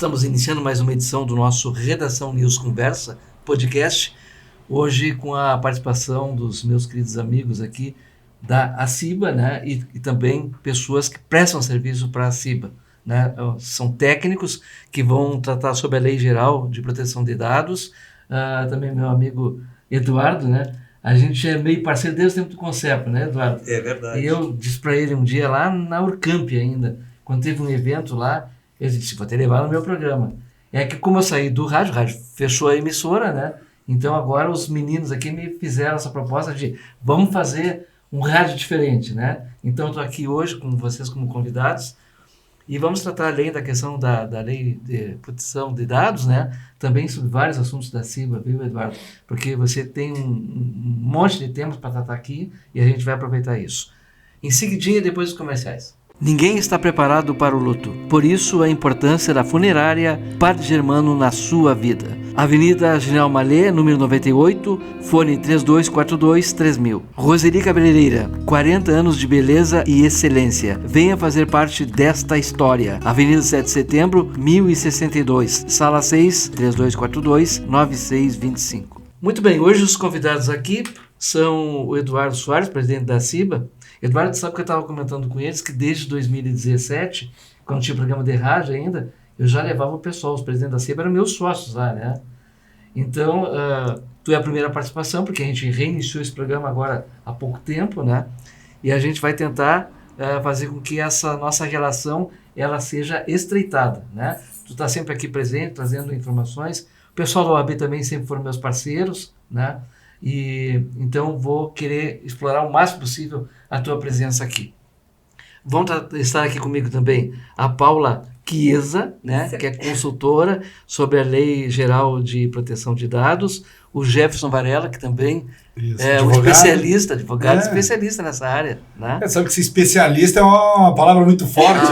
Estamos iniciando mais uma edição do nosso Redação News Conversa, podcast, hoje com a participação dos meus queridos amigos aqui da ACIBA, né? E também pessoas que prestam serviço para a ACIBA, né? São técnicos que vão tratar sobre a Lei Geral de Proteção de Dados, também meu amigo Eduardo, né? A gente é meio parceiro desde o tempo do Concepo, né, Eduardo? É verdade. E eu disse para ele um dia lá na Urcamp ainda, quando teve um evento lá, ele disse, vou te levar no meu programa. É que como eu saí do rádio, o rádio fechou a emissora, né? Então agora os meninos aqui me fizeram essa proposta de vamos fazer um rádio diferente, né? Então eu estou aqui hoje com vocês como convidados e vamos tratar além da questão da lei de proteção de dados, né? Também sobre vários assuntos da CIBA, viu, Eduardo? Porque você tem um monte de temas para tratar aqui e a gente vai aproveitar isso. Em seguidinha, depois dos comerciais. Ninguém está preparado para o luto. Por isso, a importância da funerária Padre Germano na sua vida. Avenida General Mallet, número 98, fone 3242-3000. Roseli Cabeleireira, 40 anos de beleza e excelência. Venha fazer parte desta história. Avenida 7 de Setembro, 1062. Sala 6, 3242-9625. Muito bem, hoje os convidados aqui são o Eduardo Soares, presidente da CIBA. Eduardo, sabe que eu estava comentando com eles que desde 2017, quando tinha programa de rádio ainda, eu já levava o pessoal, os presidentes da CIBA eram meus sócios lá, né? Então, tu é a primeira participação, porque a gente reiniciou esse programa agora há pouco tempo, né? E a gente vai tentar fazer com que essa nossa relação ela seja estreitada, né? Tu está sempre aqui presente, trazendo informações. O pessoal da OAB também sempre foram meus parceiros, né? E então vou querer explorar o máximo possível a tua presença aqui. Vão estar aqui comigo também a Paula Chiesa, né, que é consultora sobre a Lei Geral de Proteção de Dados, o Jefferson Varela, que também é um especialista, advogado especialista nessa área. Né? Sabe que esse especialista é uma palavra muito forte.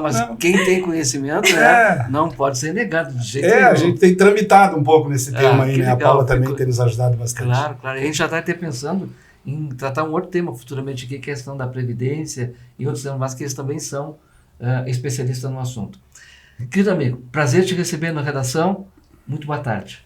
Mas quem tem conhecimento não pode ser negado de jeito nenhum. A gente tem tramitado um pouco nesse tema aí, né? Legal, a Paula também tem nos ajudado bastante. Claro. A gente já está até pensando em tratar um outro tema futuramente, que é a questão da Previdência e outros temas, mas que eles também são especialistas no assunto. Querido amigo, prazer te receber na redação. Muito boa tarde.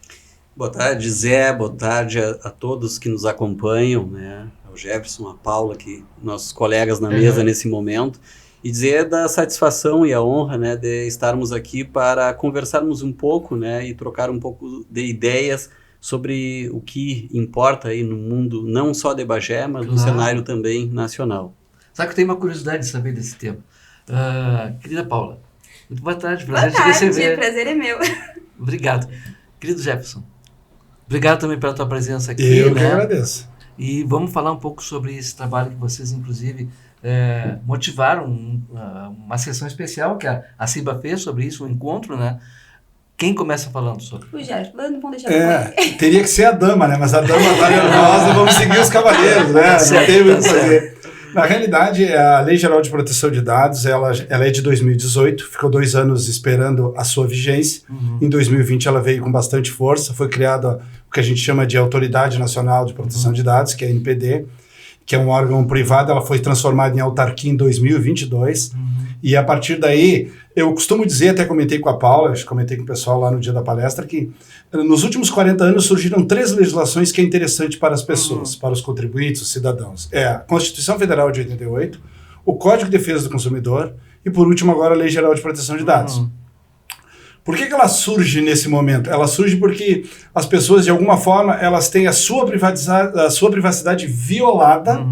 Boa tarde, Zé. Boa tarde a todos que nos acompanham, né? Ao Jefferson, a Paula, que nossos colegas na mesa nesse momento. E dizer da satisfação e a honra, né, de estarmos aqui para conversarmos um pouco, né, e trocar um pouco de ideias sobre o que importa aí no mundo, não só de Bagé, mas no cenário também nacional. Sabe que eu tenho uma curiosidade de saber desse tema. Querida Paula, muito boa tarde, prazer te receber. Prazer é meu. Obrigado. Querido Jefferson, obrigado também pela tua presença aqui. Eu que agradeço. E vamos falar um pouco sobre esse trabalho que vocês, inclusive, motivaram uma sessão especial que a CIBA fez sobre isso, um encontro, né? Quem começa falando sobre? O Jefferson, vamos deixar com ele. Teria que ser a dama, né? Mas a dama está nervosa, vamos seguir os cavaleiros, né? Não tem muito o que fazer. Na realidade, a Lei Geral de Proteção de Dados, ela é de 2018, ficou 2 anos esperando a sua vigência. Em 2020 ela veio com bastante força, foi criada o que a gente chama de Autoridade Nacional de Proteção de Dados, que é a ANPD, que é um órgão privado. Ela foi transformada em autarquia em 2022, e a partir daí, eu costumo dizer, até comentei com a Paula, comentei com o pessoal lá no dia da palestra, que nos últimos 40 anos surgiram 3 legislações que é interessante para as pessoas, para os contribuintes, os cidadãos. É a Constituição Federal de 88, o Código de Defesa do Consumidor e, por último, agora a Lei Geral de Proteção de Dados. Por que ela surge nesse momento? Ela surge porque as pessoas, de alguma forma, elas têm a sua privacidade violada,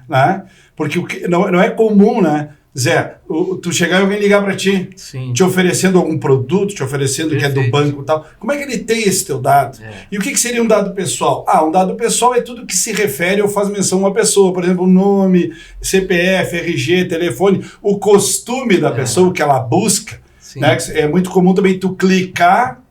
né? Porque não é comum, né? Zé, tu chegar e alguém ligar para ti, te oferecendo algum produto, te oferecendo que é do banco e tal. Como é que ele tem esse teu dado? E o que seria um dado pessoal? Um dado pessoal é tudo que se refere ou faz menção a uma pessoa. Por exemplo, nome, CPF, RG, telefone, o costume da pessoa, o que ela busca. Né? É muito comum também tu clicar,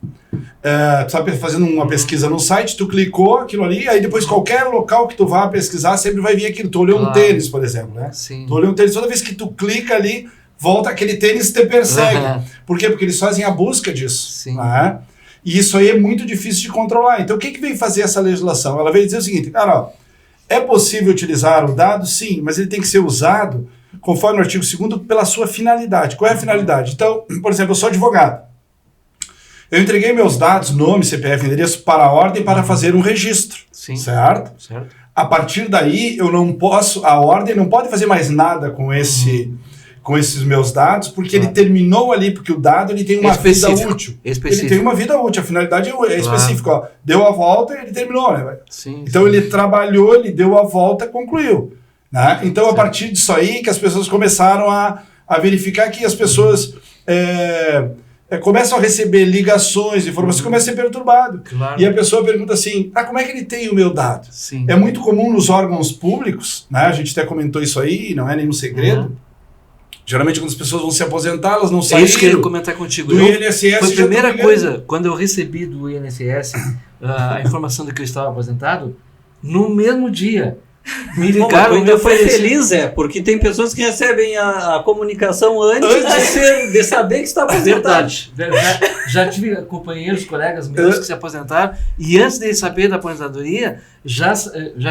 tu sabe, fazendo uma pesquisa no site, tu clicou aquilo ali, aí depois qualquer local que tu vá pesquisar sempre vai vir aquilo. Tu olhou um tênis, por exemplo, né? Tu olhou um tênis, toda vez que tu clica ali, volta aquele tênis e te persegue. Por quê? Porque eles fazem a busca disso. Né? E isso aí é muito difícil de controlar. Então o que veio fazer essa legislação? Ela veio dizer o seguinte, cara, é possível utilizar o dado? Sim, mas ele tem que ser usado conforme o artigo 2º, pela sua finalidade. Qual é a finalidade? Então, por exemplo, eu sou advogado. Eu entreguei meus dados, nome, CPF, endereço, para a ordem para fazer um registro, Sim. certo? Certo. A partir daí, eu não posso, a ordem não pode fazer mais nada com esses meus dados, porque ele terminou ali, porque o dado ele tem uma vida útil. Específico. Ele tem uma vida útil, a finalidade é específica. Ó. Deu a volta e ele terminou, né? Sim, então sim. ele trabalhou, ele deu a volta, concluiu. Né? Então a partir disso aí que as pessoas começaram a verificar que as pessoas começam a receber ligações, informações, começa a ser perturbado. Claro. E a pessoa pergunta assim, como é que ele tem o meu dado? Sim. É muito comum nos órgãos públicos, né? A gente até comentou isso aí, não é nenhum segredo. Geralmente quando as pessoas vão se aposentar, elas não saíram. É isso que eu ia comentar contigo. Do INSS. Foi a primeira coisa, quando eu recebi do INSS a informação de que eu estava aposentado, no mesmo dia, me ligaram. Ainda foi feliz, porque tem pessoas que recebem a comunicação antes de saber que está aposentado. Verdade. Já tive companheiros, colegas meus que se aposentaram e antes de saber da aposentadoria, já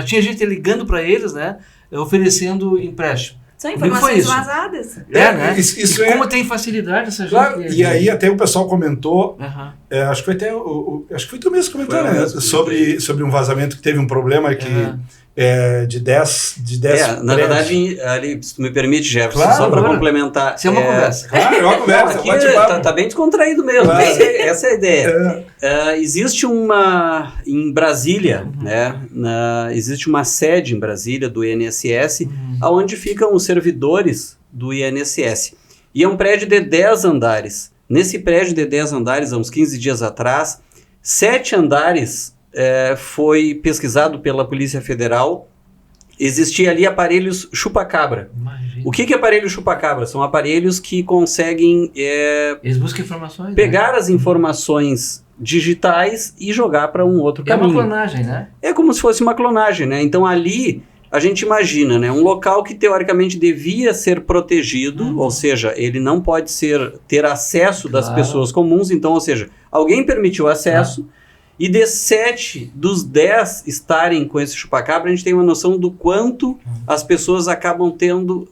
tinha gente ligando para eles, né, oferecendo empréstimo. São informações vazadas. Né? Isso como tem facilidade essa gente. Claro, e aí até o pessoal comentou, acho que foi até acho que foi tu mesmo que comentou, né? Sobre um vazamento que teve um problema que de 10 na verdade, ali, se tu me permite, Jefferson, claro, só para complementar. Isso é uma conversa. Claro, é uma conversa. Aqui tá bem descontraído mesmo. Claro. Essa é a ideia. Existe em Brasília, né? Existe uma sede em Brasília do INSS, onde ficam os servidores do INSS. E é um prédio de 10 andares. Nesse prédio de 10 andares, há uns 15 dias atrás, 7 andares foi pesquisado pela Polícia Federal. Existia ali aparelhos chupa-cabra. O que é aparelho chupa-cabra? São aparelhos que conseguem eles buscam informações, pegar as informações digitais e jogar para um outro caminho. É uma clonagem, né? É como se fosse uma clonagem, né? Então ali a gente imagina, né, um local que teoricamente devia ser protegido, ou seja, ele não pode ter acesso das pessoas comuns, então, ou seja, alguém permitiu acesso. E de 7 dos 10 estarem com esse chupacabra, a gente tem uma noção do quanto as pessoas acabam tendo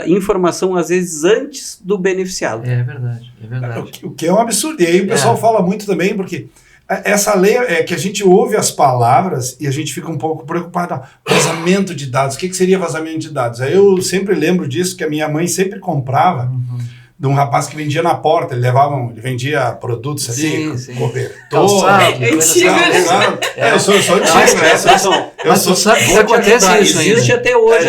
informação, às vezes, antes do beneficiado. É verdade, é verdade. O que é um absurdo. E aí o pessoal fala muito também, porque essa lei é que a gente ouve as palavras e a gente fica um pouco preocupado. Vazamento de dados. O que seria vazamento de dados? Aí eu sempre lembro disso, que a minha mãe sempre comprava de um rapaz que vendia na porta, ele vendia produtos ali, cobertor, calçado, eu sou antigo, mas tu sabe que acontece isso ainda. Existe até hoje,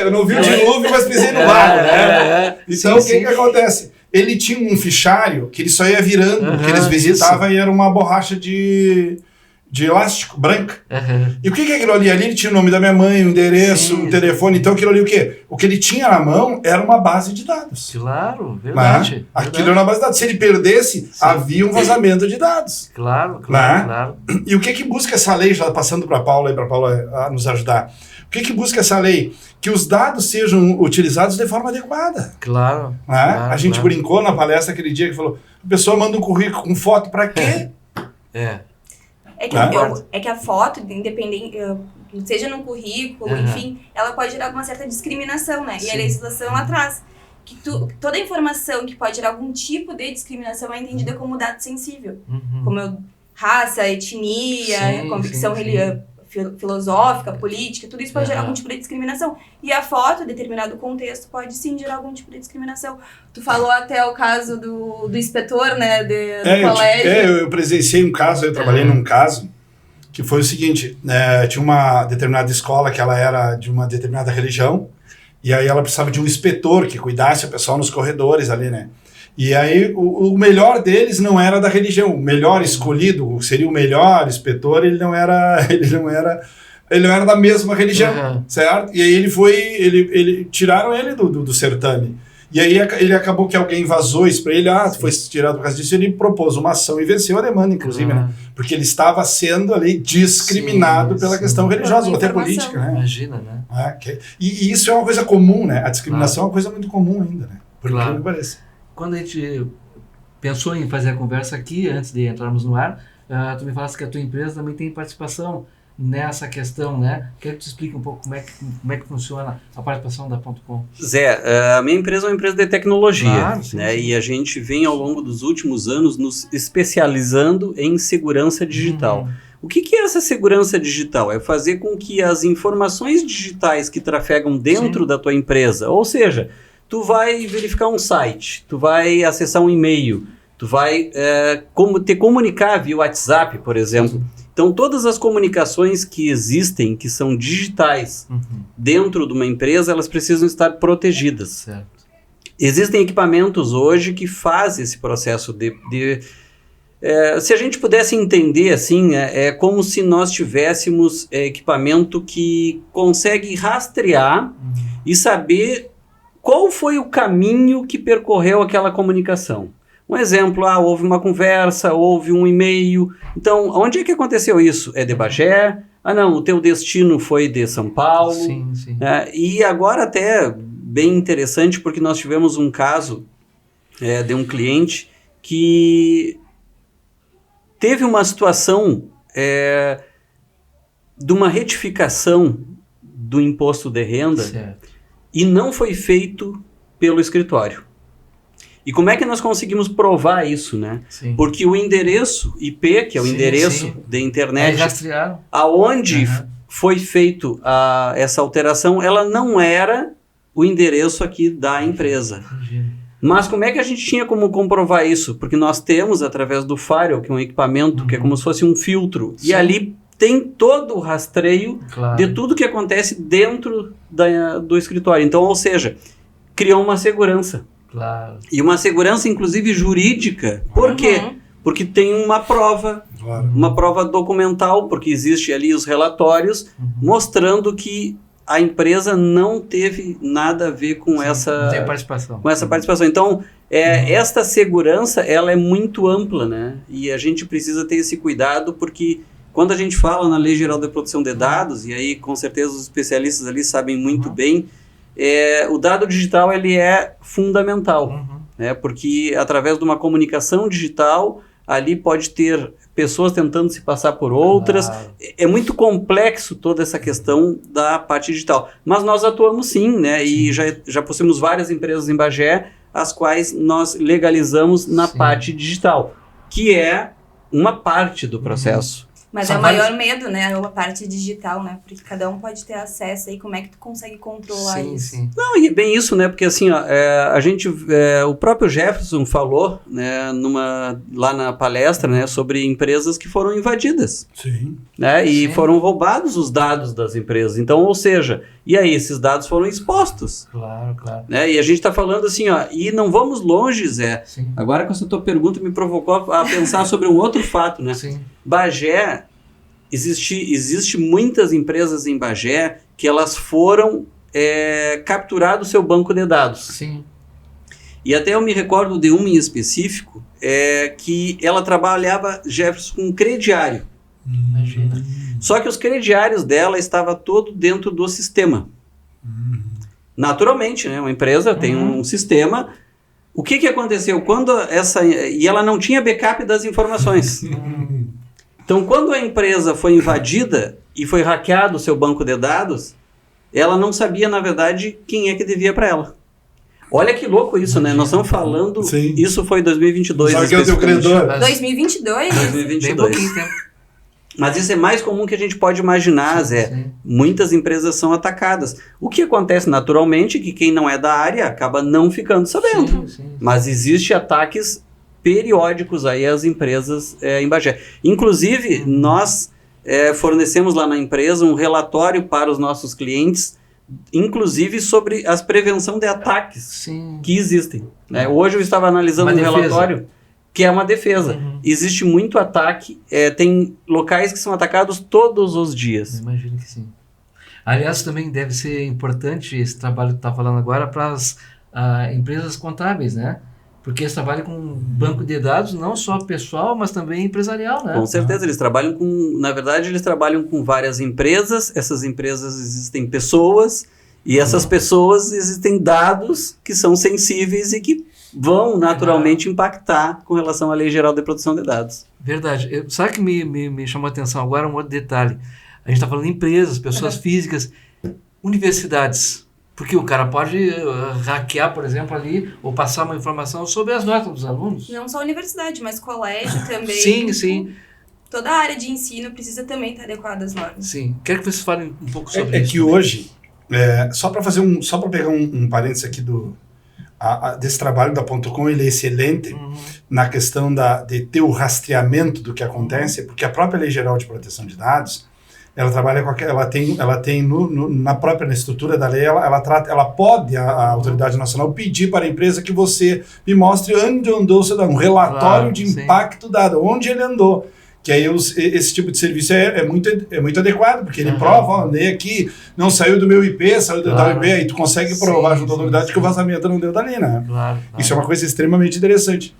eu não vi o dilúvio, mas pisei no barro, né? Então, o que acontece? Ele tinha um fichário que ele só ia virando, que eles visitavam e era uma borracha de elástico, branca. E o que é aquilo ali? Ali ele tinha o nome da minha mãe, o endereço, o telefone. Então aquilo ali o quê? O que ele tinha na mão era uma base de dados. Claro, verdade. Aquilo era uma base de dados. Se ele perdesse, havia um vazamento de dados. Claro. E o que busca essa lei, já passando para a Paula, aí para a Paula nos ajudar? O que busca essa lei? Que os dados sejam utilizados de forma adequada. Claro. A gente brincou na palestra aquele dia que falou, a pessoa manda um currículo com foto para quê? É que a foto, independente, seja no currículo, enfim, ela pode gerar alguma certa discriminação, né? E a legislação lá traz que toda informação que pode gerar algum tipo de discriminação é entendida como dado sensível. Como raça, etnia, convicção filosófica, política, tudo isso pode gerar algum tipo de discriminação. E a foto, em determinado contexto, pode sim gerar algum tipo de discriminação. Tu falou até o caso do inspetor, né, do colégio. Eu presenciei um caso, eu trabalhei num caso, que foi o seguinte, tinha uma determinada escola que ela era de uma determinada religião, e aí ela precisava de um inspetor que cuidasse o pessoal nos corredores ali, né? E aí o melhor deles não era da religião, o melhor escolhido, seria o melhor inspetor, ele não era da mesma religião, certo? E aí ele tiraram ele do certame. E aí ele acabou que alguém vazou isso para ele, tu foi tirado por causa disso, ele propôs uma ação e venceu a demanda, inclusive, né? Porque ele estava sendo ali discriminado pela questão religiosa, ou até política, né? Imagina, né? E isso é uma coisa comum, né? A discriminação é uma coisa muito comum ainda, né? Por que parece. Quando a gente pensou em fazer a conversa aqui, antes de entrarmos no ar, tu me falaste que a tua empresa também tem participação nessa questão, né? Quero que tu explique um pouco como é que funciona a participação da .com. Zé, a minha empresa é uma empresa de tecnologia, Claro, sim, né? sim. E a gente vem ao longo dos últimos anos nos especializando em segurança digital. O que é essa segurança digital? É fazer com que as informações digitais que trafegam dentro da tua empresa, ou seja, tu vai verificar um site, tu vai acessar um e-mail, tu vai te comunicar via WhatsApp, por exemplo. Então, todas as comunicações que existem, que são digitais dentro de uma empresa, elas precisam estar protegidas. Certo. Existem equipamentos hoje que fazem esse processo se a gente pudesse entender assim, é como se nós tivéssemos equipamento que consegue rastrear e saber qual foi o caminho que percorreu aquela comunicação. Um exemplo, houve uma conversa, houve um e-mail. Então, onde é que aconteceu isso? É de Bagé? Não, o teu destino foi de São Paulo. Sim, sim. E agora até bem interessante, porque nós tivemos um caso de um cliente que teve uma situação de uma retificação do imposto de renda Certo. e não foi feito pelo escritório. E como é que nós conseguimos provar isso, né? Sim. Porque o endereço IP, que é o Sim, endereço sim. de internet, Rastrearam. aonde foi feito essa alteração, ela não era o endereço aqui da empresa. Entendi. Mas como é que a gente tinha como comprovar isso? Porque nós temos, através do Firewall, que é um equipamento que é como se fosse um filtro, Sim. e ali tem todo o rastreio Claro. de tudo que acontece dentro do escritório. Então, ou seja, criou uma segurança. Claro. E uma segurança, inclusive, jurídica. Por quê? Porque tem uma prova documental, porque existe ali os relatórios mostrando que a empresa não teve nada a ver com Não tem participação. essa participação. Então, esta segurança, ela é muito ampla, né? E a gente precisa ter esse cuidado, porque quando a gente fala na Lei Geral de Proteção de Dados, e aí com certeza os especialistas ali sabem muito bem, o dado digital ele é fundamental, né? Porque através de uma comunicação digital, ali pode ter pessoas tentando se passar por outras. Claro. É muito complexo toda essa questão da parte digital. Mas nós atuamos sim, né? E já possuímos várias empresas em Bagé, as quais nós legalizamos na parte digital, que é uma parte do processo. Mas São é o maior medo, né? A parte digital, né? Porque cada um pode ter acesso aí. Como é que tu consegue controlar isso? Sim. Não, e é bem isso, né? Porque assim, ó, o próprio Jefferson falou, né, lá na palestra, né, sobre empresas que foram invadidas. Sim. Né, e Sim. foram roubados os dados das empresas. Então, ou seja, e aí esses dados foram expostos. Claro. Né? E a gente está falando assim, ó, e não vamos longe, Zé. Sim. Agora com essa tua pergunta me provocou a pensar sobre um outro fato, né? Sim. Bagé, existe muitas empresas em Bagé que elas foram capturar do seu banco de dados. Sim. E até eu me recordo de uma em específico, que ela trabalhava, Jefferson, com crediário. Imagina. Só que os crediários dela estavam todo dentro do sistema. Naturalmente, né? Uma empresa tem um sistema. O que aconteceu? E ela não tinha backup das informações. Então, quando a empresa foi invadida e foi hackeado o seu banco de dados, ela não sabia, na verdade, quem é que devia para ela. Olha que louco isso, né? Nós estamos falando... Sim. Isso foi em 2022. Sabe que é o teu especificamente. credor? 2022? Bem 2022. pouquinho tempo. Mas isso é mais comum que a gente pode imaginar, Zé. Sim. Muitas empresas são atacadas. O que acontece naturalmente é que quem não é da área acaba não ficando sabendo. Sim. Mas existem ataques periódicos aí às empresas em Bagé. Inclusive, nós fornecemos lá na empresa um relatório para os nossos clientes, inclusive sobre a prevenção de ataques Sim. que existem. Né? Hoje eu estava analisando Uma um defesa. relatório que é uma defesa. Existe muito ataque, tem locais que são atacados todos os dias. Imagino que sim. Aliás, também deve ser importante esse trabalho que tu está falando agora para as empresas contábeis, né? Porque eles trabalham com um banco de dados, não só pessoal, mas também empresarial, né? Com certeza, eles trabalham eles trabalham com várias empresas, essas empresas existem pessoas, e essas pessoas existem dados que são sensíveis e que vão naturalmente impactar com relação à Lei Geral de Proteção de Dados. Verdade. Sabe que me chamou a atenção agora um outro detalhe? A gente está falando de empresas, pessoas físicas, universidades. Porque o cara pode hackear, por exemplo, ali, ou passar uma informação sobre as notas dos alunos. Não só a universidade, mas colégio também. Sim, sim. Toda a área de ensino precisa também estar adequada às normas. Sim. Quero que vocês falem um pouco sobre isso. É que hoje, só para pegar um parênteses aqui desse trabalho da .com, ele é excelente na questão de ter o rastreamento do que acontece, porque a própria Lei Geral de Proteção de Dados, ela trabalha com ela tem na própria estrutura da lei, ela pode, a Autoridade Nacional, pedir para a empresa que você me mostre onde andou o cidadão, um relatório de impacto dado, onde ele andou. Que aí esse tipo de serviço é muito adequado, porque ele prova, andei aqui, não saiu do meu IP, saiu da IP, aí tu consegue provar junto à autoridade que o vazamento não deu dali, né? Claro. Isso é uma coisa extremamente interessante.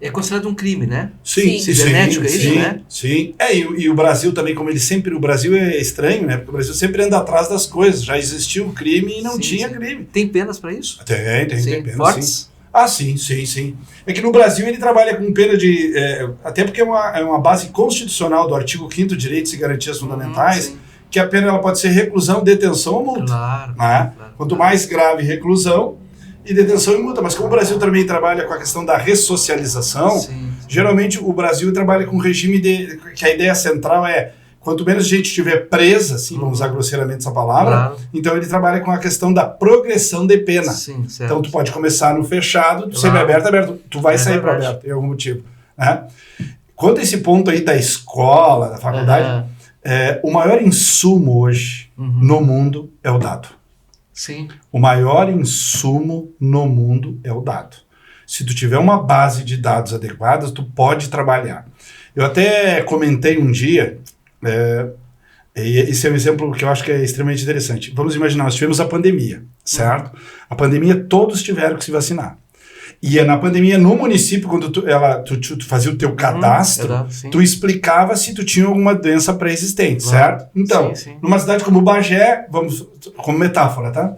É considerado um crime, né? Sim. Cibernético, é isso, né? Sim. E o Brasil também, como o Brasil é estranho, né? Porque o Brasil sempre anda atrás das coisas. Já existiu o crime e não tinha crime. Tem penas para isso? Tem penas, fortes? Sim. Ah, sim. É que no Brasil ele trabalha com pena de... até porque é uma base constitucional do artigo 5º Direitos e Garantias Fundamentais, que a pena ela pode ser reclusão, detenção ou multa. Claro. Né? Quanto mais grave, reclusão e detenção e multa. Mas como o Brasil também trabalha com a questão da ressocialização, geralmente o Brasil trabalha com um regime que a ideia central é quanto menos gente estiver presa, assim, vamos usar grosseiramente essa palavra, então ele trabalha com a questão da progressão de pena. Sim, certo. Então tu pode começar no fechado, tu sempre aberto, tu vai sair para aberto, por algum motivo. Né? Quanto a esse ponto aí da escola, da faculdade, o maior insumo hoje no mundo é o dado. Sim. O maior insumo no mundo é o dado. Se tu tiver uma base de dados adequada, tu pode trabalhar. Eu até comentei um dia, esse é um exemplo que eu acho que é extremamente interessante. Vamos imaginar, nós tivemos a pandemia, certo? A pandemia, todos tiveram que se vacinar. E na pandemia, no município, quando tu fazia o teu cadastro, tu explicava se tu tinha alguma doença pré-existente, certo? Então, numa cidade como Bagé, como metáfora, tá?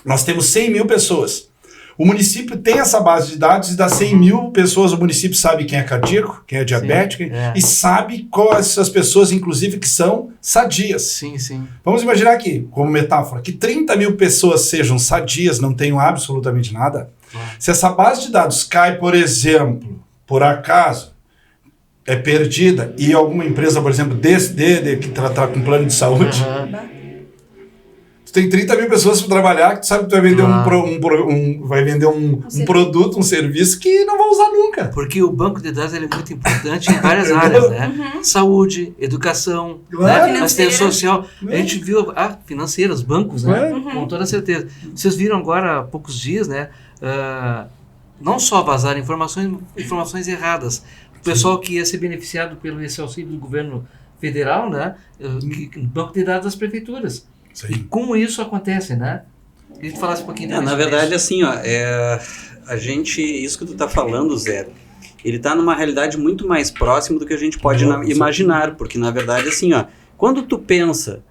Nós temos 100 mil pessoas. O município tem essa base de dados e das 100 mil pessoas, o município sabe quem é cardíaco, quem é diabético, e sabe quais as pessoas, inclusive, que são sadias. Sim. Vamos imaginar aqui, como metáfora, que 30 mil pessoas sejam sadias, não tenham absolutamente nada. Se essa base de dados cai, por exemplo, por acaso, é perdida, e alguma empresa, por exemplo, que está com plano de saúde, tu tem 30 mil pessoas para trabalhar, que tu sabe que tu vai vender vai vender um produto, um serviço que não vai usar nunca. Porque o banco de dados ele é muito importante em várias áreas, né? Saúde, educação, né? Assistência social. A gente viu financeiras, bancos, né? Com toda certeza. Vocês viram agora há poucos dias, né? Não só vazar informações erradas. O pessoal que ia ser beneficiado pelo esse auxílio do governo federal, né? Banco de dados das prefeituras. E como isso acontece, né? Queria que tu falasse um pouquinho na verdade, assim, isso que tu tá falando, Zé, ele tá numa realidade muito mais próxima do que a gente pode imaginar, porque na verdade, assim, quando tu pensa,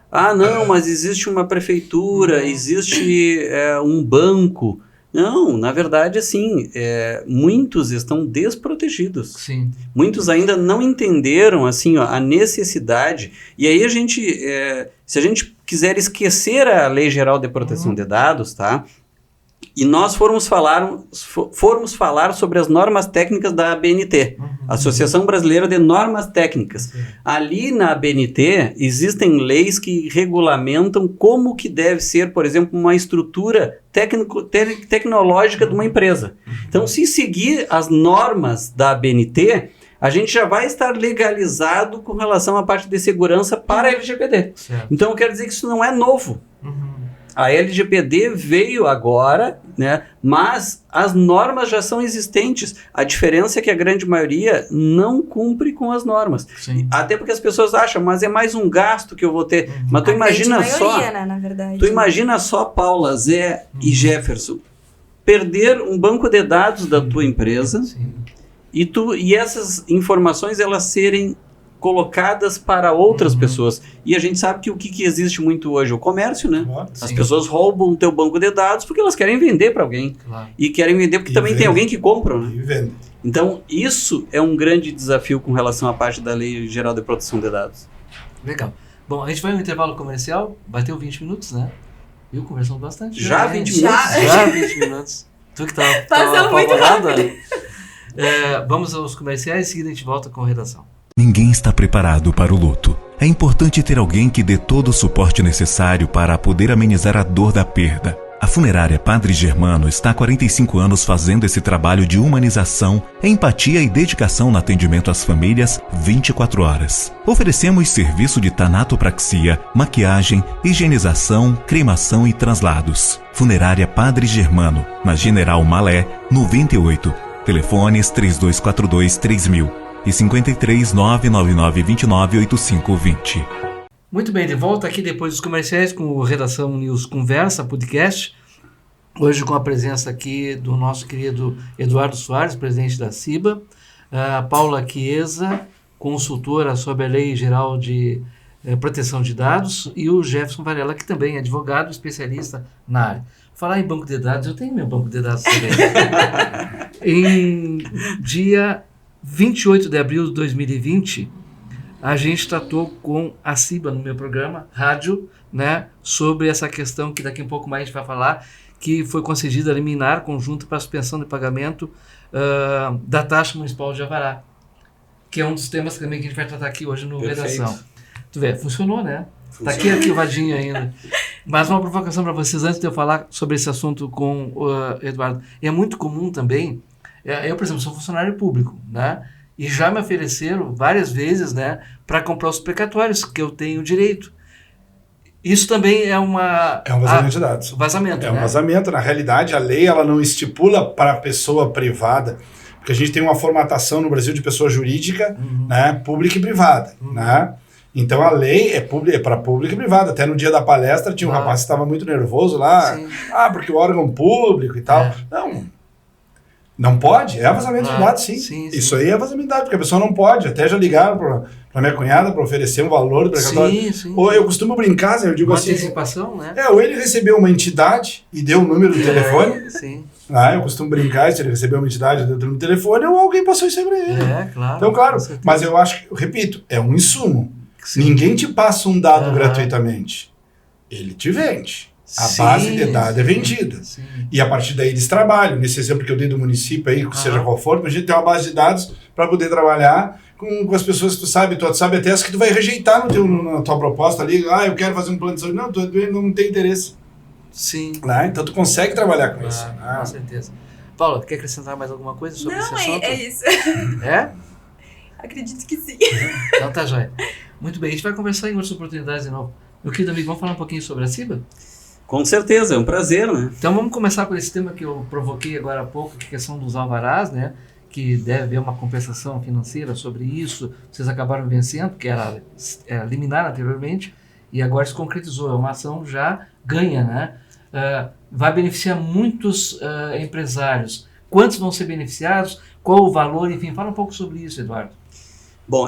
mas existe uma prefeitura, existe um banco. Não, na verdade, assim, muitos estão desprotegidos. Sim. Muitos ainda não entenderam, assim, a necessidade. E aí se a gente quiser esquecer a Lei Geral de Proteção de Dados, tá? E nós formos falar sobre as normas técnicas da ABNT, Associação Brasileira de Normas Técnicas. Ali na ABNT existem leis que regulamentam como que deve ser, por exemplo, uma estrutura tecnológica de uma empresa. Então, se seguir as normas da ABNT, a gente já vai estar legalizado com relação à parte de segurança para a LGPD. Então, eu quero dizer que isso não é novo. A LGPD veio agora, né? Mas as normas já são existentes. A diferença é que a grande maioria não cumpre com as normas. Até porque as pessoas acham, mas é mais um gasto que eu vou ter. Mas tu imagina só, né, na verdade. Tu imagina só, Paula, Zé e Jefferson, perder um banco de dados da tua empresa e essas informações elas serem colocadas para outras pessoas. E a gente sabe que o que existe muito hoje é o comércio, né? As pessoas roubam o teu banco de dados porque elas querem vender para alguém. E querem vender porque também tem alguém que compra, né? Então, isso é um grande desafio com relação à parte da Lei Geral de Proteção de Dados. Legal. Bom, a gente vai no intervalo comercial, bateu 20 minutos, né? Viu? Conversamos bastante. Já né? 20 minutos? Já 20 minutos. Tu que tá Passou muito apavorada. Vamos aos comerciais, em seguida a gente volta com a redação. Ninguém está preparado para o luto. É importante ter alguém que dê todo o suporte necessário para poder amenizar a dor da perda. A Funerária Padre Germano está há 45 anos fazendo esse trabalho de humanização, empatia e dedicação no atendimento às famílias 24 horas. Oferecemos serviço de tanatopraxia, maquiagem, higienização, cremação e traslados. Funerária Padre Germano, na General Malé, 98. Telefones 3242-3000 e 53 999 29 8520. Muito bem, de volta aqui depois dos comerciais com o Redação News Conversa, podcast. Hoje com a presença aqui do nosso querido Eduardo Soares, presidente da CIBA, a Paula Chiesa, consultora sobre a Lei Geral de Proteção de Dados, e o Jefferson Varela, que também é advogado, especialista na área. Falar em banco de dados, eu tenho meu banco de dados também. Em dia 28 de abril de 2020, a gente tratou com a CIBA no meu programa, rádio, né, sobre essa questão que daqui a pouco mais a gente vai falar, que foi concedida liminar conjunto para a suspensão de pagamento da taxa municipal de Alvará, que é um dos temas também que a gente vai tratar aqui hoje no Redação. Tu vê, funcionou, né? Está aqui arquivadinho ainda. Mas uma provocação para vocês, antes de eu falar sobre esse assunto com o Eduardo. É muito comum também, eu, por exemplo, sou funcionário público, né? E já me ofereceram várias vezes, né, para comprar os precatórios que eu tenho direito. Isso também é um vazamento de dados. Vazamento, um vazamento. Na realidade, a lei ela não estipula para a pessoa privada, porque a gente tem uma formatação no Brasil de pessoa jurídica, né, pública e privada, né? Então a lei é para pública e privada. Até no dia da palestra tinha um rapaz que estava muito nervoso lá, porque o órgão público e tal. Não pode, é vazamento de dados, sim. Isso aí é vazamento de dados, porque a pessoa não pode. Até já ligaram para minha cunhada para oferecer um valor do precatório. Ou eu costumo brincar, eu digo uma assim... antecipação, né? Ou ele recebeu uma entidade e deu o número do telefone. Sim. Eu costumo brincar, se ele recebeu uma entidade e deu o número do telefone, ou alguém passou isso aí para ele. Claro. Então, claro, mas eu acho que, eu repito, é um insumo. Sim. Ninguém te passa um dado gratuitamente. Ele te vende. A base de dados é vendida. Sim. E a partir daí eles trabalham. Nesse exemplo que eu dei do município aí, seja qual for, a gente tem uma base de dados para poder trabalhar com as pessoas que tu sabe até as que tu vai rejeitar na tua proposta ali. Eu quero fazer um plano de saúde. Não, tu não tem interesse. Sim. Então tu consegue trabalhar com isso. Com certeza. Paula, quer acrescentar mais alguma coisa sobre esse assunto? Não, é isso. É? Acredito que sim. Então tá jóia. Muito bem, a gente vai conversar em outras oportunidades de novo. Meu querido amigo, vamos falar um pouquinho sobre a CIBA? Com certeza, é um prazer, né? Então vamos começar por esse tema que eu provoquei agora há pouco, que é a questão dos alvarás, né? Que deve haver uma compensação financeira sobre isso. Vocês acabaram vencendo, que era liminar anteriormente, e agora se concretizou. É uma ação já ganha, né? Vai beneficiar muitos empresários. Quantos vão ser beneficiados? Qual o valor? Enfim, fala um pouco sobre isso, Eduardo. Bom,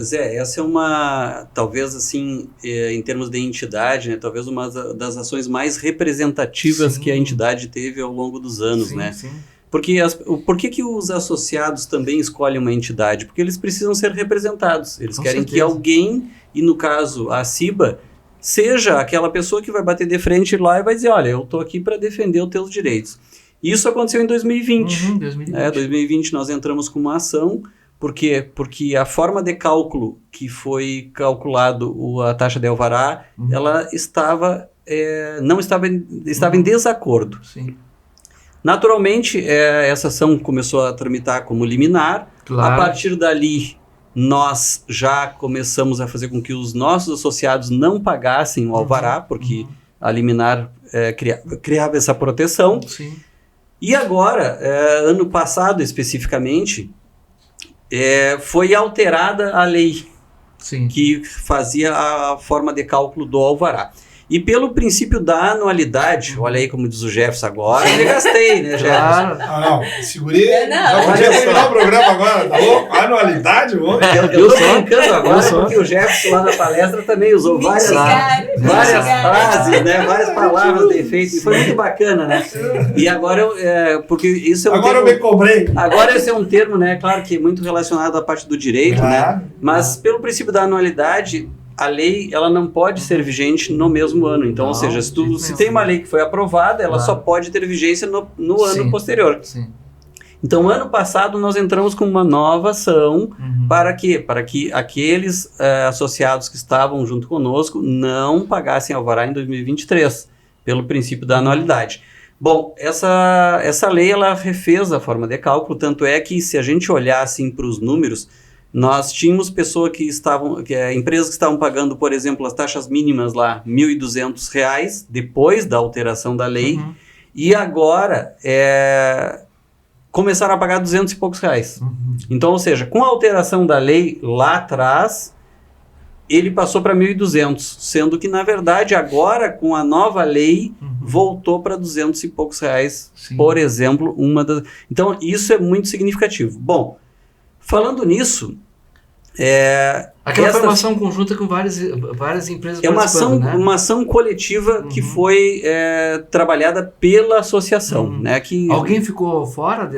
Zé, essa é uma, talvez assim, em termos de entidade, né, talvez uma das ações mais representativas que a entidade teve ao longo dos anos, né? Sim. Porque por que os associados também escolhem uma entidade? Porque eles precisam ser representados. Eles querem que alguém, e no caso a CIBA, seja aquela pessoa que vai bater de frente lá e vai dizer, olha, eu estou aqui para defender os teus direitos. Isso aconteceu em 2020. 2020 nós entramos com uma ação. Por quê? Porque a forma de cálculo que foi calculado a taxa de alvará, ela estava em desacordo. Sim. Naturalmente, essa ação começou a tramitar como liminar. Claro. A partir dali, nós já começamos a fazer com que os nossos associados não pagassem o alvará, porque a liminar criava essa proteção. Sim. E agora, ano passado especificamente, foi alterada a lei que fazia a forma de cálculo do alvará. E pelo princípio da anualidade, olha aí como diz o Jefferson agora, eu gastei, né, Jefferson? Não, segurei, já podia terminar o programa agora, tá louco? Anualidade, mano. Eu tô brincando agora, porque o Jefferson lá na palestra também usou várias frases, né, várias palavras de efeito, e foi muito bacana, né? E agora, porque isso é um agora termo... eu me cobrei. Agora esse é um termo, né, claro que muito relacionado à parte do direito, né? Mas pelo princípio da anualidade, a lei ela não pode ser vigente no mesmo ano. Então, Não, ou seja, de se jeito tem uma nenhum. lei que foi aprovada, ela Claro. só pode ter vigência no ano Sim. posterior. Sim. Então, ano passado, nós entramos com uma nova ação. Uhum. Para quê? Para que aqueles associados que estavam junto conosco não pagassem alvará em 2023, pelo princípio da anualidade. Bom, essa lei ela refez a forma de cálculo, tanto é que se a gente olhar assim para os números, nós tínhamos empresas que estavam pagando, por exemplo, as taxas mínimas lá, R$ 1.200, depois da alteração da lei, Uhum. e agora começaram a pagar 200 e poucos reais. Uhum. Então, ou seja, com a alteração da lei lá atrás, ele passou para 1.200, sendo que, na verdade, agora, com a nova lei, voltou para 200 e poucos reais, Sim. por exemplo, Então, isso é muito significativo. Bom, falando nisso, Aquela essa- foi uma ação conjunta com várias empresas é uma participando, ação, né? uma ação coletiva que Uhum. foi trabalhada pela associação, Uhum. né? Que Alguém ficou fora?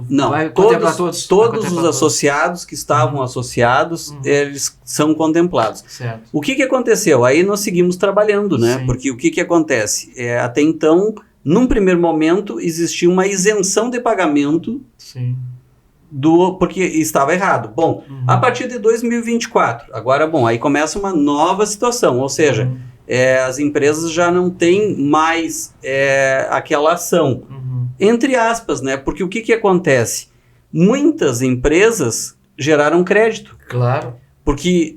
Não, Vai contemplar todos? Vai todos contemplar os todos. associados que estavam associados, Uhum. eles são contemplados. Certo. O que aconteceu? Aí nós seguimos trabalhando, né? Sim. Porque o que acontece? Até então, num primeiro momento, existia uma isenção de pagamento Sim. porque estava errado. Bom, Uhum. a partir de 2024, agora, aí começa uma nova situação, ou seja, Uhum. as empresas já não têm mais aquela ação. Uhum. Entre aspas, né? Porque o que acontece? Muitas empresas geraram crédito, Claro. porque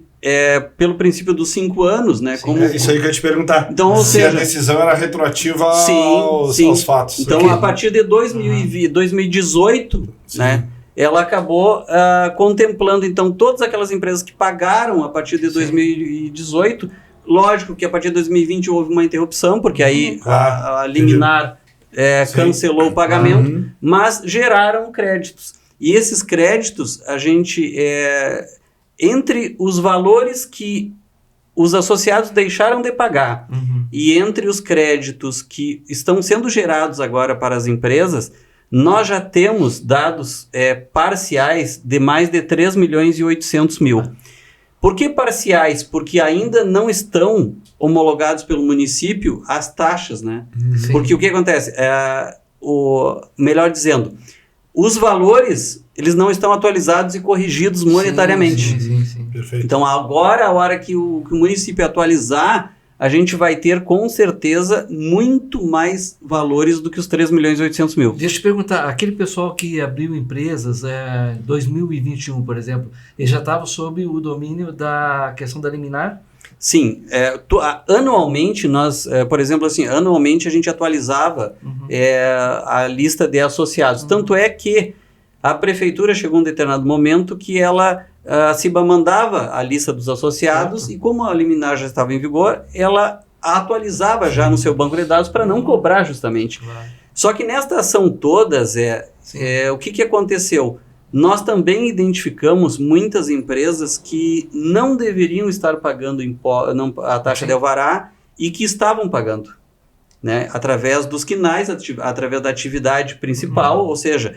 pelo princípio dos 5 anos, né? Sim. É isso aí que eu ia te perguntar. Então, ou se seja, a decisão era retroativa Sim, aos sim. fatos. Então, Ok. a partir de 2018, Sim. né? Ela acabou contemplando, então, todas aquelas empresas que pagaram a partir de Sim. 2018. Lógico que a partir de 2020 houve uma interrupção, porque aí Ah, a liminar Sim. cancelou o pagamento, Uhum. mas geraram créditos. E esses créditos, a gente, entre os valores que os associados deixaram de pagar Uhum. e entre os créditos que estão sendo gerados agora para as empresas, nós já temos dados parciais de mais de 3.800.000. Por que parciais? Porque ainda não estão homologados pelo município as taxas, né? Sim. Porque o que acontece? Melhor dizendo, os valores, eles não estão atualizados e corrigidos monetariamente. Sim. Perfeito. Então, agora, a hora que o município atualizar, a gente vai ter, com certeza, muito mais valores do que os 3.800.000. Deixa eu te perguntar, aquele pessoal que abriu empresas em 2021, por exemplo, eles já estavam sob o domínio da questão da liminar? Sim, anualmente nós, por exemplo, assim, anualmente a gente atualizava Uhum. a lista de associados. Tanto é que a prefeitura chegou a um determinado momento que a CIBA mandava a lista dos associados e como a liminar já estava em vigor, ela a atualizava já no seu banco de dados para não cobrar justamente. Claro. Só que nesta ação todas, Sim. o que aconteceu? Nós também identificamos muitas empresas que não deveriam estar pagando a taxa Sim. de alvará e que estavam pagando, né? Através dos quinais, através da atividade principal, ou seja,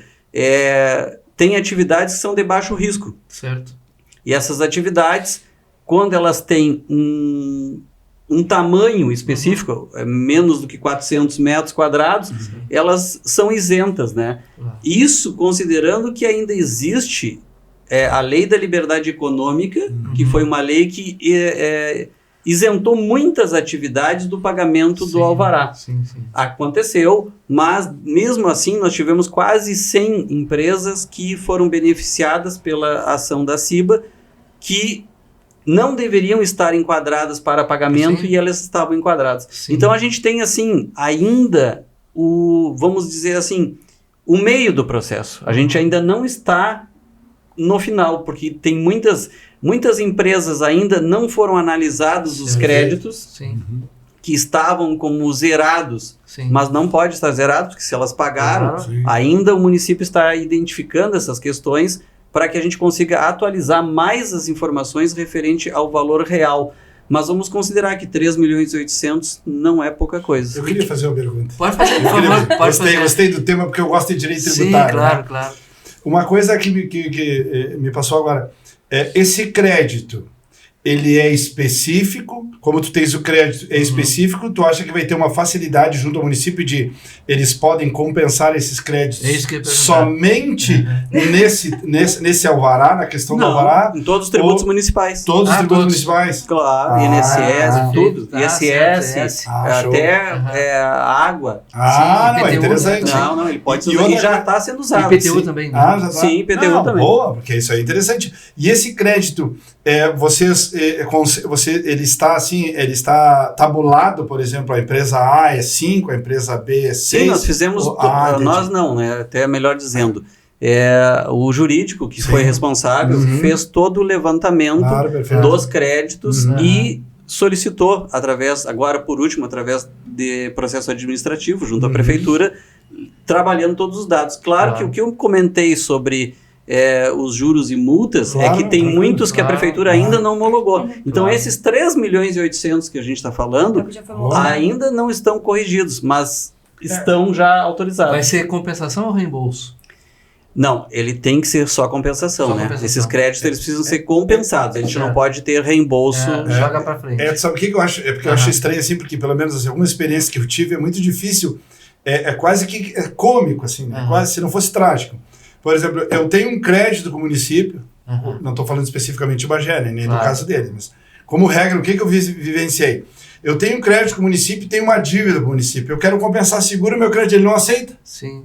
tem atividades que são de baixo risco. Certo. E essas atividades, quando elas têm um tamanho específico, menos do que 400 metros quadrados, elas são isentas, né? Claro. Isso considerando que ainda existe a Lei da Liberdade Econômica, que foi uma lei que isentou muitas atividades do pagamento do alvará. Sim. Aconteceu, mas mesmo assim nós tivemos quase 100 empresas que foram beneficiadas pela ação da CIBA, que não deveriam estar enquadradas para pagamento Sim. e elas estavam enquadradas. Sim. Então a gente tem assim, ainda vamos dizer assim, o meio do processo. A gente ainda não está no final, porque tem muitas empresas ainda não foram analisados os Sim. créditos Sim. que estavam como zerados, Sim. mas não pode estar zerado, porque se elas pagaram, Claro. Sim. ainda o município está identificando essas questões para que a gente consiga atualizar mais as informações referente ao valor real. Mas vamos considerar que 3.800.000 não é pouca coisa. Eu queria fazer uma pergunta. Pode fazer, por favor. Pode fazer. Gostei do tema porque eu gosto de direito Sim, tributário. claro, né? claro. Uma coisa que me passou agora, esse crédito, ele é específico, como tu tens o crédito é específico, tu acha que vai ter uma facilidade junto ao município de eles podem compensar esses créditos somente nesse alvará, na questão do alvará? Em todos os tributos municipais. Todos os tributos municipais? Claro, INSS, tudo. ISS, até água. Não, é interessante. Não, ele pode ser usado e já está sendo usado. IPTU também. Né? Já tá. Sim, IPTU também. Boa, porque isso é interessante. E esse crédito, ele está assim, ele está tabulado, por exemplo, a empresa A é 5, a empresa B é 6. Sim, nós fizemos, nós não, né? Até melhor dizendo. O jurídico que foi responsável fez todo o levantamento dos créditos e solicitou agora por último, através de processo administrativo junto à prefeitura, trabalhando todos os dados. Claro que o que eu comentei sobre os juros e multas é que tem muitos que a prefeitura ainda não homologou. Então esses 3.800.000 que a gente está falando ainda não estão corrigidos, mas estão já autorizados. Vai ser compensação ou reembolso? Não, ele tem que ser só compensação, né? Esses créditos eles precisam ser compensados. A gente não pode ter reembolso. Joga pra frente. Sabe o que eu acho? É porque eu acho estranho assim, porque pelo menos assim, alguma experiência que eu tive é muito difícil. É quase que cômico, assim, né? Quase se não fosse trágico. Por exemplo, eu tenho um crédito com o município, não estou falando especificamente de Bagé, né? Nem no caso dele, mas como regra, o que eu vivenciei? Eu tenho um crédito com o município e tenho uma dívida com o município. Eu quero compensar seguro, meu crédito ele não aceita. Sim.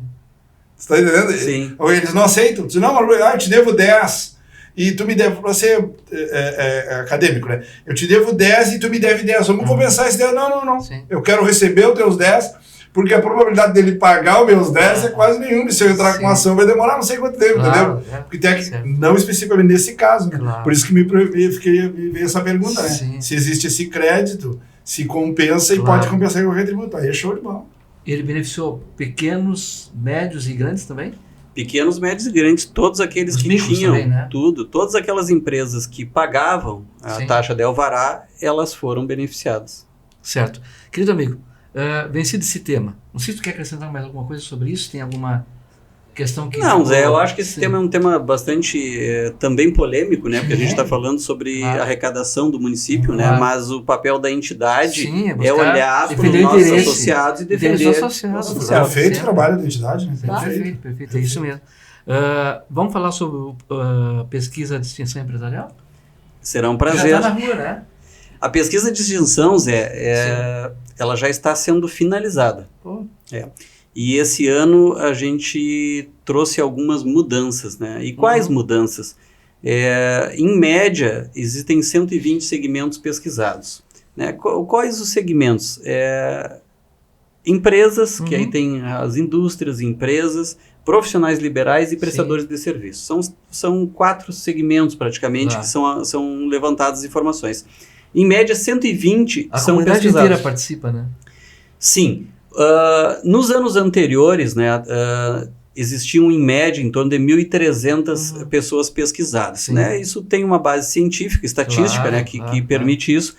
Você está entendendo? Sim. Ou eles não aceitam. Dizem, não, eu te devo 10 e tu me deve, para ser acadêmico, né? Eu te devo 10 e tu me deve 10. Vamos compensar esse 10. Não. Sim. Eu quero receber os teus 10, porque a probabilidade dele pagar os meus 10 é quase nenhuma. E se eu entrar com uma ação vai demorar não sei quanto tempo, entendeu? Porque tem que, não especificamente nesse caso. Né? Por isso que me veio essa pergunta, né? Se existe esse crédito, se compensa e pode compensar qualquer tributo. Aí é show de bola. Ele beneficiou pequenos, médios e grandes também? Pequenos, médios e grandes, todos aqueles que tinham também, né? Tudo, todas aquelas empresas que pagavam a taxa de alvará, elas foram beneficiadas. Certo. Querido amigo, vencido esse tema, não sei se tu quer acrescentar mais alguma coisa sobre isso, tem alguma questão que... Não, Zé, eu acho que esse tema é um tema bastante também polêmico, né? Porque a gente está falando sobre a arrecadação do município, né? Mas o papel da entidade é olhar para os nossos associados e defender os associados. Perfeito o trabalho da entidade, né? Perfeito, é isso mesmo. Vamos falar sobre pesquisa de extinção empresarial? Será um prazer. Já está na rua, né? A pesquisa de extinção, Zé, ela já está sendo finalizada. E esse ano a gente trouxe algumas mudanças, né? E quais mudanças? Em média, existem 120 segmentos pesquisados. Né? Quais os segmentos? Empresas, que aí tem as indústrias, empresas, profissionais liberais e prestadores de serviços. São 4 segmentos praticamente que são levantadas informações. Em média, 120 são pesquisados. A comunidade inteira participa, né? Sim. Nos anos anteriores, né, existiam em média em torno de 1.300 pessoas pesquisadas. Né? Isso tem uma base científica, estatística, né, que permite isso.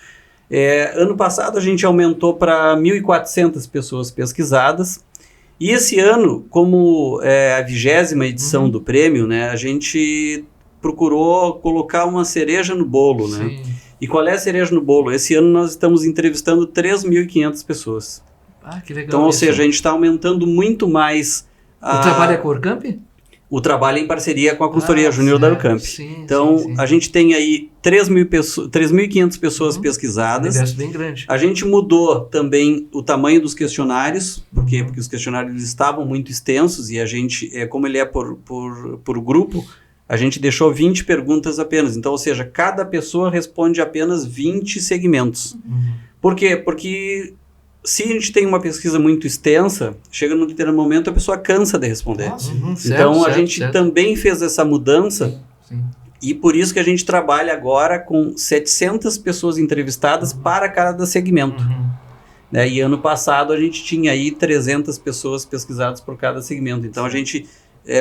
Ano passado a gente aumentou para 1.400 pessoas pesquisadas. E esse ano, como é a 20ª edição do prêmio, né, a gente procurou colocar uma cereja no bolo. Né? E qual é a cereja no bolo? Esse ano nós estamos entrevistando 3.500 pessoas. Que legal. Então, ou seja, a gente está aumentando muito mais... O trabalho é com a Urcamp? O trabalho é em parceria com a consultoria Júnior da Urcamp. Então, a gente tem aí 3.500 pessoas pesquisadas. Um bem grande. A gente mudou também o tamanho dos questionários, porque os questionários estavam muito extensos e a gente, como ele é por grupo, a gente deixou 20 perguntas apenas. Então, ou seja, cada pessoa responde apenas 20 segmentos. Por quê? Porque... se a gente tem uma pesquisa muito extensa, chega num determinado momento a pessoa cansa de responder. Então a gente também fez essa mudança e por isso que a gente trabalha agora com 700 pessoas entrevistadas para cada segmento. Né? E ano passado a gente tinha aí 300 pessoas pesquisadas por cada segmento. Então a gente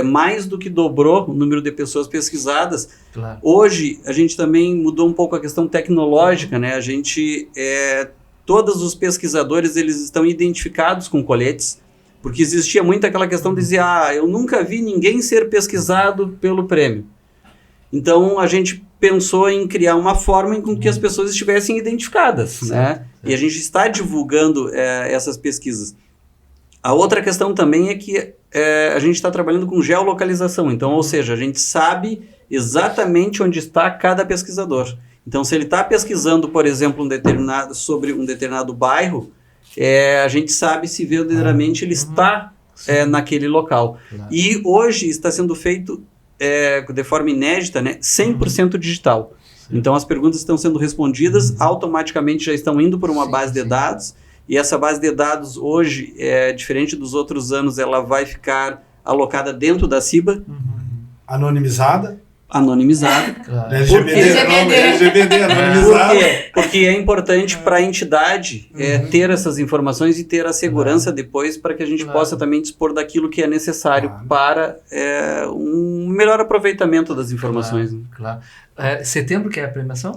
mais do que dobrou o número de pessoas pesquisadas. Hoje a gente também mudou um pouco a questão tecnológica, né? A gente... todos os pesquisadores eles estão identificados com coletes, porque existia muito aquela questão de dizer, eu nunca vi ninguém ser pesquisado pelo prêmio. Então, a gente pensou em criar uma forma em que as pessoas estivessem identificadas, né? E a gente está divulgando essas pesquisas. A outra questão também é que a gente está trabalhando com geolocalização. Então, ou seja, a gente sabe exatamente onde está cada pesquisador. Então, se ele está pesquisando, por exemplo, sobre um determinado bairro, a gente sabe se verdadeiramente ele está naquele local. Claro. E hoje está sendo feito de forma inédita, né, 100% digital. Então, as perguntas estão sendo respondidas, automaticamente já estão indo para uma base de dados, e essa base de dados hoje, diferente dos outros anos, ela vai ficar alocada dentro da CIBA. Anonimizada. Claro. LGBT anonimizada. Por quê? Porque é importante para a entidade ter essas informações e ter a segurança depois para que a gente possa também dispor daquilo que é necessário para um melhor aproveitamento das informações. Claro. Setembro que é a premiação?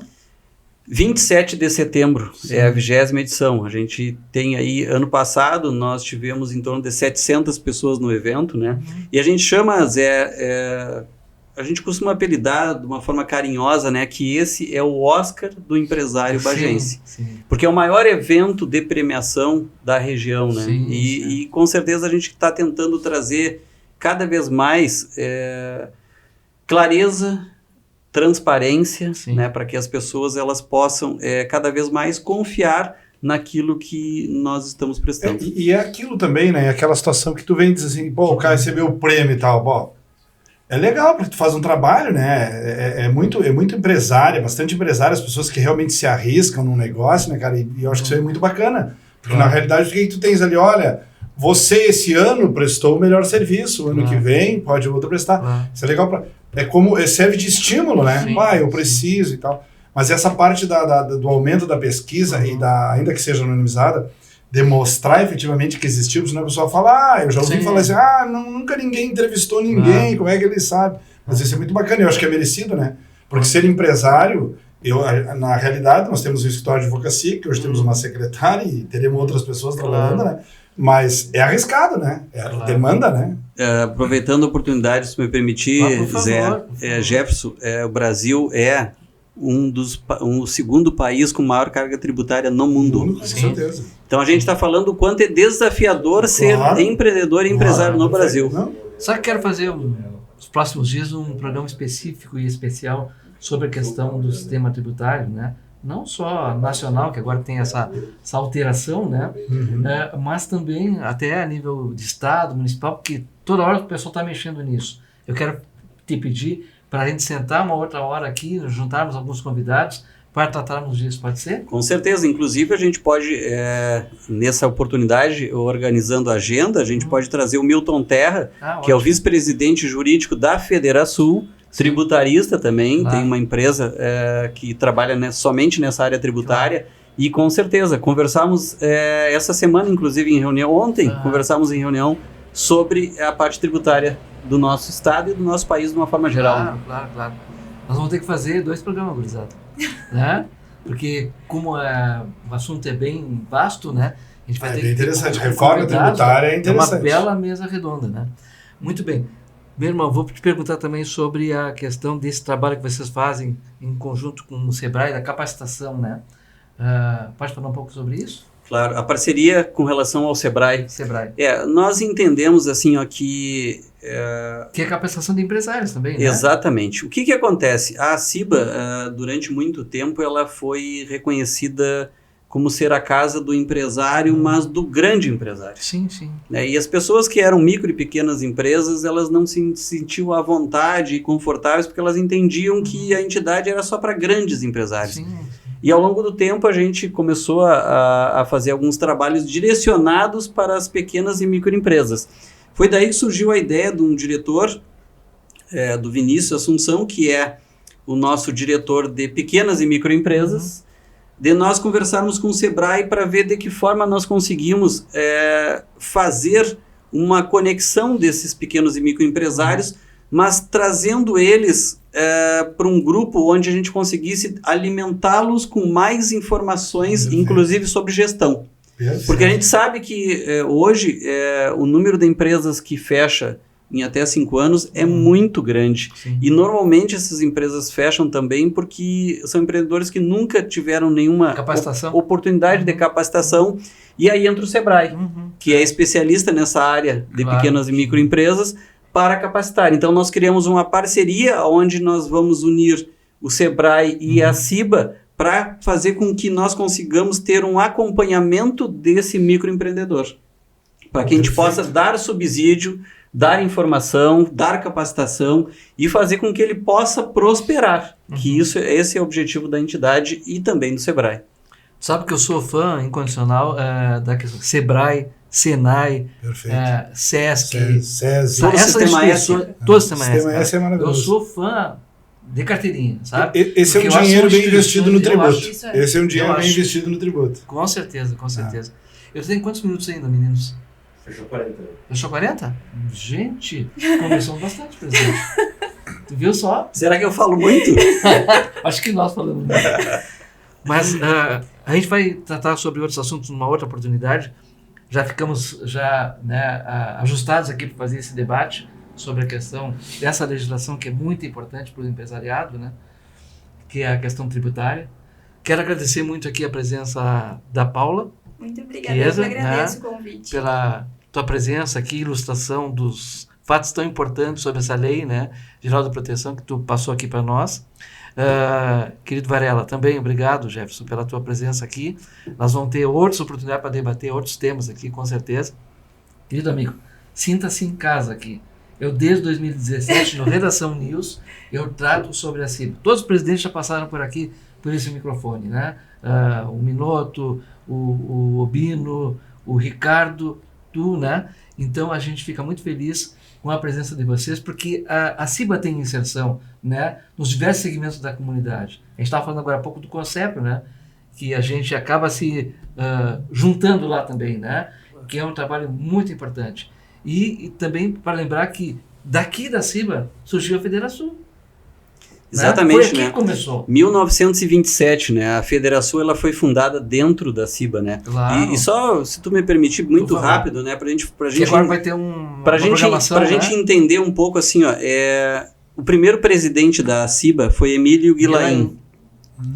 27 de setembro é a 20ª edição. A gente tem aí, ano passado, nós tivemos em torno de 700 pessoas no evento, né? E a gente chama, a gente costuma apelidar de uma forma carinhosa, né, que esse é o Oscar do empresário bagense. Sim. Porque é o maior evento de premiação da região, né? Sim, E com certeza a gente está tentando trazer cada vez mais clareza, transparência, né, para que as pessoas elas possam cada vez mais confiar naquilo que nós estamos prestando. E é aquilo também, né? Aquela situação que tu vem e diz assim, pô, o cara recebeu o prêmio e tal, bom. É legal, porque tu faz um trabalho, né? É muito empresário, bastante empresário, as pessoas que realmente se arriscam num negócio, né, cara? E eu acho que isso é muito bacana. Porque na realidade, o que tu tens ali? Olha, você esse ano prestou o melhor serviço, o ano que vem pode outro prestar. Isso é legal. Serve de estímulo, né? Eu preciso e tal. Mas essa parte do aumento da pesquisa e ainda que seja anonimizada, demonstrar efetivamente que existiu, senão a pessoa fala, eu já ouvi falar assim, nunca ninguém entrevistou ninguém, como é que ele sabe? Mas isso é muito bacana, eu acho que é merecido, né? Porque ser empresário, na realidade, nós temos um escritório de advocacia, que hoje temos uma secretária e teremos outras pessoas trabalhando, né? Mas é arriscado, né? Demanda, né? Aproveitando a oportunidade, se me permitir, Zé, Jefferson, o Brasil é o segundo país com maior carga tributária no mundo. Com certeza. Então a gente está falando o quanto é desafiador ser empreendedor e empresário no Brasil. Só que quero fazer nos próximos dias um programa específico e especial sobre a questão do sistema tributário, né? Não só nacional, que agora tem essa alteração, né? Mas também até a nível de estado, municipal, porque toda hora o pessoal está mexendo nisso. Eu quero te pedir para a gente sentar uma outra hora aqui, juntarmos alguns convidados para tratarmos disso, pode ser? Com certeza, inclusive a gente pode, nessa oportunidade, organizando a agenda, a gente pode trazer o Milton Terra, que é o vice-presidente jurídico da Federasul, tributarista também, tem uma empresa que trabalha somente nessa área tributária, e com certeza, conversamos essa semana, inclusive em reunião, ontem, conversamos em reunião sobre a parte tributária do nosso estado e do nosso país de uma forma geral. Claro. Nós vamos ter que fazer 2 programas, gurizada, né? Porque como o assunto é bem vasto, né? A gente vai ter bem interessante. Reforma tributária é interessante. É uma bela mesa redonda, né? Muito bem. Meu irmão, vou te perguntar também sobre a questão desse trabalho que vocês fazem em conjunto com o Sebrae, da capacitação, né? Pode falar um pouco sobre isso? Claro, a parceria com relação ao Sebrae. Nós entendemos assim, que é capacitação de empresários também, né? Exatamente. O que acontece? A CIBA, durante muito tempo, ela foi reconhecida como ser a casa do empresário, mas do grande empresário. Sim. E as pessoas que eram micro e pequenas empresas, elas não se sentiam à vontade e confortáveis, porque elas entendiam que a entidade era só para grandes empresários. Sim. E ao longo do tempo a gente começou a fazer alguns trabalhos direcionados para as pequenas e microempresas. Foi daí que surgiu a ideia de um diretor, do Vinícius Assunção, que é o nosso diretor de pequenas e microempresas, de nós conversarmos com o Sebrae para ver de que forma nós conseguimos fazer uma conexão desses pequenos e microempresários, mas trazendo eles para um grupo onde a gente conseguisse alimentá-los com mais informações, inclusive sobre gestão. Porque a gente sabe que hoje o número de empresas que fecha em até 5 anos é muito grande. Sim. E normalmente essas empresas fecham também porque são empreendedores que nunca tiveram nenhuma Capacitação. oportunidade de capacitação. E aí entra o Sebrae, que é especialista nessa área de Claro. pequenas e microempresas para capacitar. Então nós criamos uma parceria onde nós vamos unir o Sebrae e a CIBA para fazer com que nós consigamos ter um acompanhamento desse microempreendedor. Para que a gente possa dar subsídio, dar informação, dar capacitação e fazer com que ele possa prosperar. Que esse é o objetivo da entidade e também do Sebrae. Sabe que eu sou fã incondicional da questão Sebrae, Senai, Perfeito. Sesc, SESI. Todo o essas sistema instituições, todo o sistema Sistema S. S é Eu maravilhoso. sou fã de carteirinha, sabe? Esse é Porque um eu acho dinheiro que são bem investido no instituições- eu tributo. acho isso é. Esse é um dinheiro Eu bem acho. investido no tributo. Com certeza, com certeza. Eu tenho quantos minutos ainda, meninos? Fechou 40. Fechou 40? Gente, conversamos bastante, presidente. Tu viu só? Será que eu falo muito? Acho que nós falamos muito. Mas a gente vai tratar sobre outros assuntos numa outra oportunidade. Já ficamos ajustados aqui para fazer esse debate sobre a questão dessa legislação que é muito importante para o empresariado, né? Que é a questão tributária. Quero agradecer muito aqui a presença da Paula, Muito obrigada, Chiesa, eu que agradeço o convite. pela tua presença aqui, ilustração dos fatos tão importantes sobre essa lei, né, geral de proteção que tu passou aqui para nós. Querido Varela, também obrigado, Jefferson, pela tua presença aqui. Nós vamos ter outras oportunidades para debater outros temas aqui, com certeza. Querido amigo, sinta-se em casa aqui. Eu, desde 2017, no Redação News, eu trato sobre a CIBA. Todos os presidentes já passaram por aqui, por esse microfone, né? O Minotto, o Obino, o Ricardo, tu, né? Então, a gente fica muito feliz com a presença de vocês, porque a CIBA tem inserção, né, nos diversos segmentos da comunidade. A gente estava falando agora há pouco do CONCEP, né, que a gente acaba se juntando lá também, né, que é um trabalho muito importante. E também para lembrar que daqui da CIBA surgiu a Federação. Exatamente, Foi aqui né? que começou. 1927, né? A Federação ela foi fundada dentro da CIBA, né? Claro. E só, se tu me permitir, muito Por favor. rápido, né? Pra Que gente agora vai ter uma programação, pra né? gente entender um pouco assim, ó, o primeiro presidente da CIBA foi Emílio Guilain.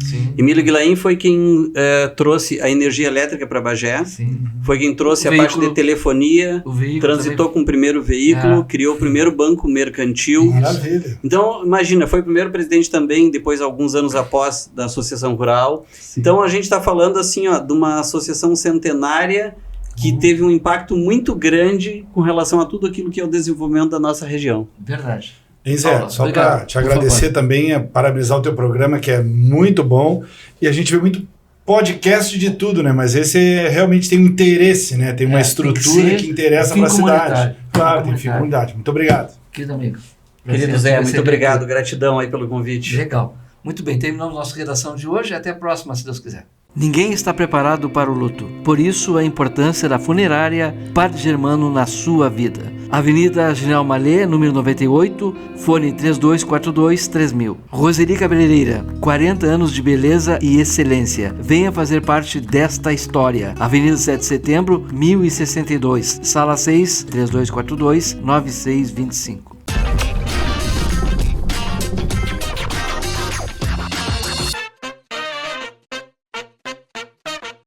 Sim. Emílio Guilain foi quem trouxe a energia elétrica para Bagé, Sim. foi quem trouxe O a parte veículo- de telefonia, O veículo transitou também. com o primeiro veículo, É. criou o primeiro banco mercantil. Maravilha. Então, imagina, foi o primeiro presidente também, depois, alguns anos após, da Associação Rural. Sim. Então, a gente está falando, assim, ó, de uma associação centenária que teve um impacto muito grande com relação a tudo aquilo que é o desenvolvimento da nossa região. Verdade. Hein, Zé, Paula, só obrigado. para te Por agradecer favor. também, parabenizar o teu programa, que é muito bom. E a gente vê muito podcast de tudo, né? Mas esse realmente tem um interesse, né? Tem uma Tem que estrutura ser que interessa fim para a cidade. comunitário. Claro, Fim tem fim comunitário. comunidade. Muito obrigado. Querido amigo. Querido prazer Zé, te muito receber obrigado, aqui. gratidão aí pelo convite. Legal. Muito bem, terminamos nossa redação de hoje e até a próxima, se Deus quiser. Ninguém está preparado para o luto. Por isso, a importância da funerária Padre Germano na sua vida. Avenida General Malê, número 98, fone 3242-3000. Roseli Cabeleireira, 40 anos de beleza e excelência. Venha fazer parte desta história. Avenida 7 de Setembro, 1062, Sala 6, 3242-9625.